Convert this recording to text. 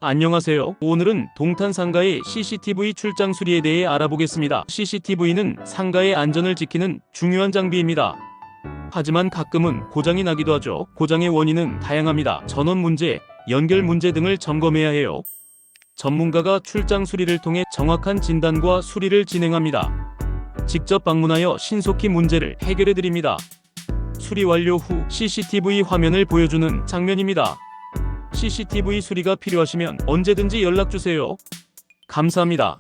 안녕하세요. 오늘은 동탄 상가의 CCTV 출장 수리에 대해 알아보겠습니다. CCTV는 상가의 안전을 지키는 중요한 장비입니다. 하지만 가끔은 고장이 나기도 하죠. 고장의 원인은 다양합니다. 전원 문제, 연결 문제 등을 점검해야 해요. 전문가가 출장 수리를 통해 정확한 진단과 수리를 진행합니다. 직접 방문하여 신속히 문제를 해결해 드립니다. 수리 완료 후 CCTV 화면을 보여주는 장면입니다. CCTV 수리가 필요하시면 언제든지 연락주세요. 감사합니다.